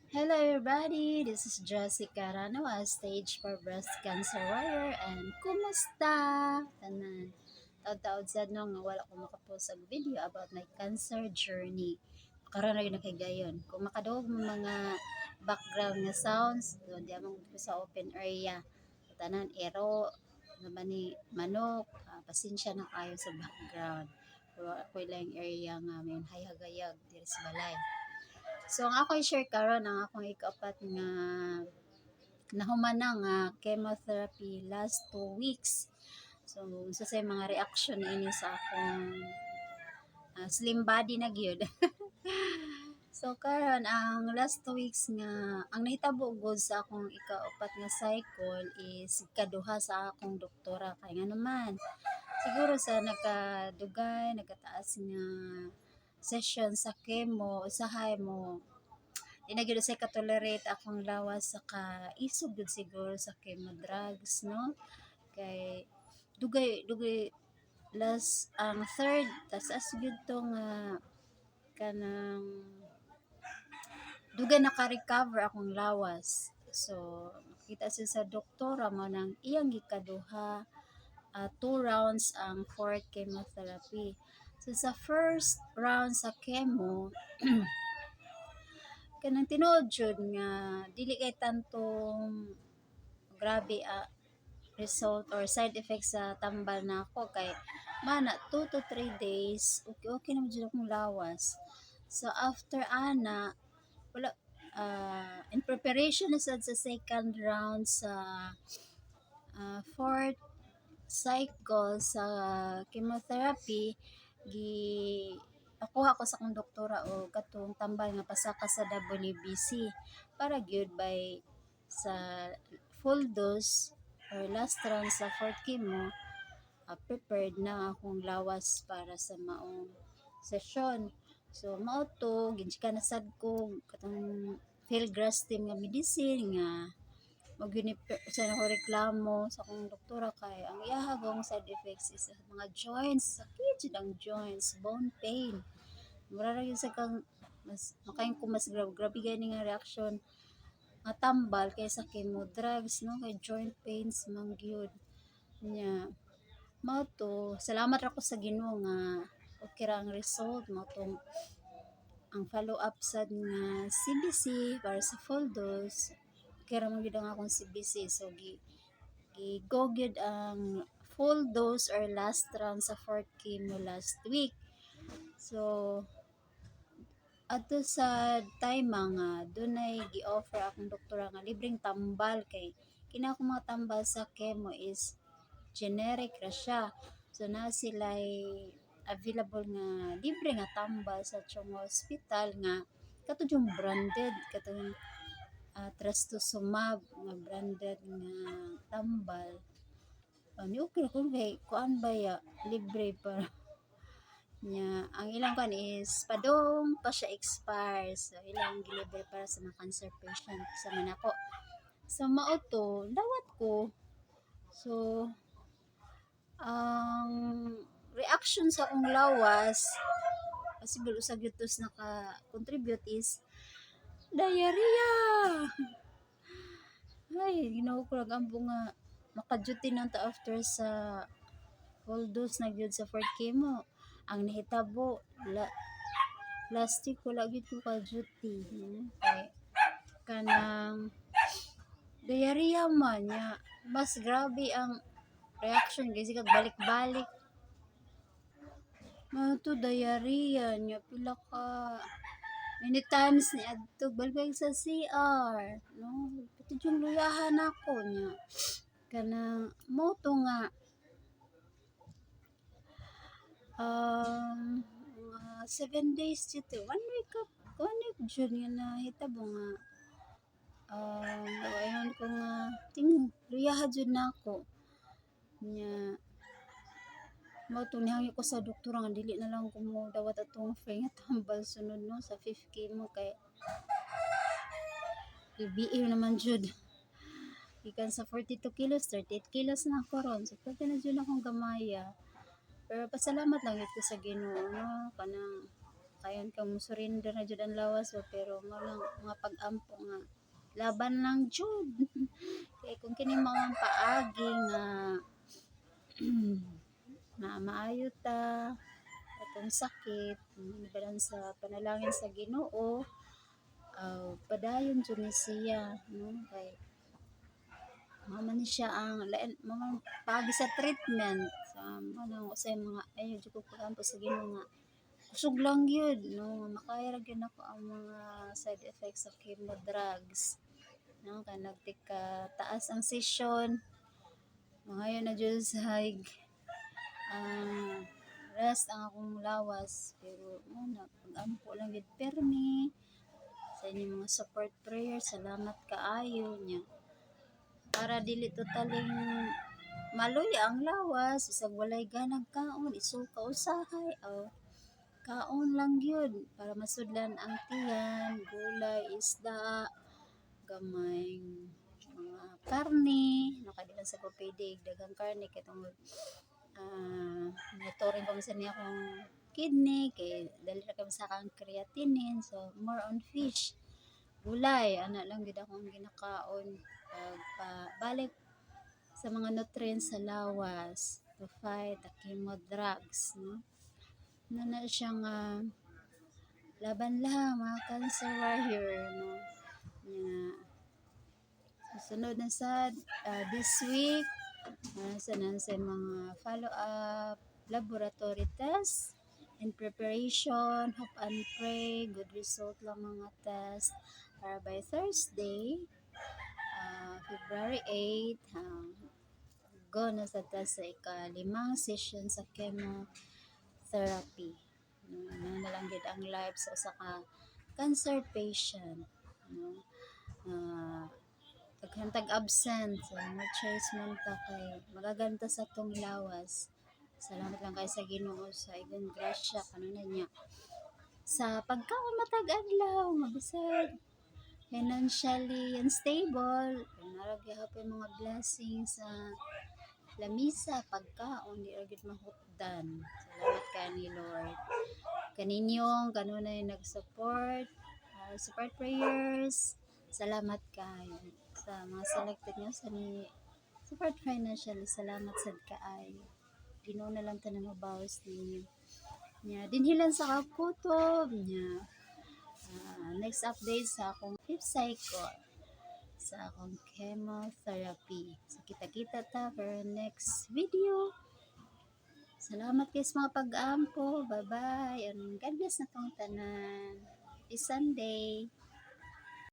Hello everybody, this is Jessica Rano, a stage 4 breast cancer warrior, and kumusta? Tanan. Taod-taod sad no nga wala ko makapost og video about my cancer journey. Karon na gyud gayon. Kung makadawog mo mga background nga sounds, so di among ko sa open area. Tanan ero naman ni manok, pasensya na kayo sa background. Pero ako lang area nga may hayagayag diri sa balay. So ang ako i-share karon ang akong ikapat nga nahuman na nga chemotherapy last 2 weeks. So sa say mga reaction ini sa akong slim body na gyud. So karon ang last 2 weeks nga ang nahitabo gud sa akong ikaupat nga cycle is ikaduha sa akong doktora kay nga naman siguro sa nagkadugay nagkataas nga session sa chemo usahay mo di na gyud say ka-tolerate akong lawas sa isog gud siguro sa chemo drugs no kay dugay last ang third tas as gyud to nga kanang dugay naka-recover akong lawas. So nakita siya sa doktora mo nang iyang gikaduha 2 rounds ang fourth chemotherapy. So sa first round sa chemo kanang tinuod jud nga dili kay tantong grabe result or side effects sa tambal na ako kay mana 2 to 3 days okay naman jud akong lawas. So after ana wala in preparation na sad sa second round sa fourth cycle sa chemotherapy gi nakuha ko sa akong doktora o katong tambal nga pasaka sa WBC para gyud by sa full dose or last round sa fourth chemo prepared na akong lawas para sa maong session. So mao to ginchika na sad ko katong filgrastim nga medicine nga sa ako reklamo sa akong doktora kay ang iyahagong side effects is mga joints sakit jud ang joints bone pain mura ra gyud sa kang mas makain ko mas grabe gani nga reaction nga tambal kaysa chemo drugs no kay joint pains man gyud nya mao to salamat ra ko sa Ginoo nga okay ra ang result mao tong ang follow up sad nga CBC para sa full dose kaya man gyud ang akong CBC so go gyud ang full dose or last round sa fourth chemo last week. So adto sa time nga dunay gi-offer akong doktora nga libreng tambal kay kina akong mga tambal sa chemo is generic ra siya. So na sila'y available nga libre nga tambal sa Chong Hospital nga katong yung branded katong trastuzumab nga branded nga tambal. Ni okay ko kay kuan ba ya libre pa nya ang ilang kan is padong pa siya expire so ilang gilibre para sa mga cancer patient sa manako sa mao to dawat ko so ang reaction sa akong lawas possible usag yutos naka-contribute is diarrhea. Ay, ginawa ko lang ambo nga makaduty nang ta after sa full dose na gyud sa fourth chemo. Ang nahitabo last week wala gyud ko ka duty. Kay kanang diarrhea man nya mas grabe ang reaction kasi kag balik-balik to diarrhea nya pila ka many times ni adto balik sa CR no pati yung luyahan ako nya kanang mo to nga mga 7 days dito 1 week jud nga nahitabo nga ayon ko nga luyahan jud nako nya mo to nihangi ko sa doktor nga dili na lang ko mo dawat atong free nga tambal sunod no sa 5 chemo kay BBA naman jud gikan sa 42 kilos 38 kilos na ako ron so pwede na jud akong gamaya pero pasalamat lang ito sa Ginoo no kanang kayon kang surrender na jud ang lawas o pero mga pag-ampo nga laban lang jud. Kay kung kini mao ang paagi nga na maayo ta atong sakit balan sa panalangin sa Ginoo padayon jud ni siya no kay mama ni siya ang lain mama paagi sa treatment sa ano sa mga ayo jud ko pag-ampo sa Ginoo nga kusog lang yun no makaya ra gyud ako ang mga side effects sa chemo drugs no kay nagtika taas ang session mangayo na jud sa rest ang akong lawas pero na pag-ampo lang gid permi sa inyong mga support prayer salamat kaayo niya para dili totaling maluya ang lawas isag walay ganang kaon isuka usahay kaon lang gyud para masudlan ang tiyan gulay isda gamay mga karne nakadilan sa pwede daghang karne kay tungod monitoring ko sa niya akong kidney kay dali ra kami sa kang creatinine so more on fish gulay ana lang gid akong ginakaon balik sa mga nutrients sa lawas to fight the chemo drugs no na siyang laban lang mga cancer warrior no susunod na sa this week sa mga follow-up laboratory test in preparation, hope and pray, good result lang mga test para by Thursday, February 8, go na sa test sa ika-5 session sa chemotherapy. Ano na lang gid ang life sa usa ka cancer patient. No? Taghantag absent so no choice man ta kay magaganta sa tong lawas salamat lang kay sa Ginoo sa igon grasya kanunay niya sa pagkaon matag adlaw mabisag financially unstable nara gyapon mga blessings sa lamisa pagkaon di ra gid mahutdan salamat kani Lord kaninyong kanunay nag-support support prayers salamat kayo sa mga selected nyo sa ni support financially salamat sad kaayo Ginoo na lang tanan mabawas ninyo nya dinhilan sa kakutob nya next update sa akong fifth cycle sa akong chemotherapy so kita-kita ta for next video salamat kay sa mga pag-ampo bye bye and God bless na tong tanan happy Sunday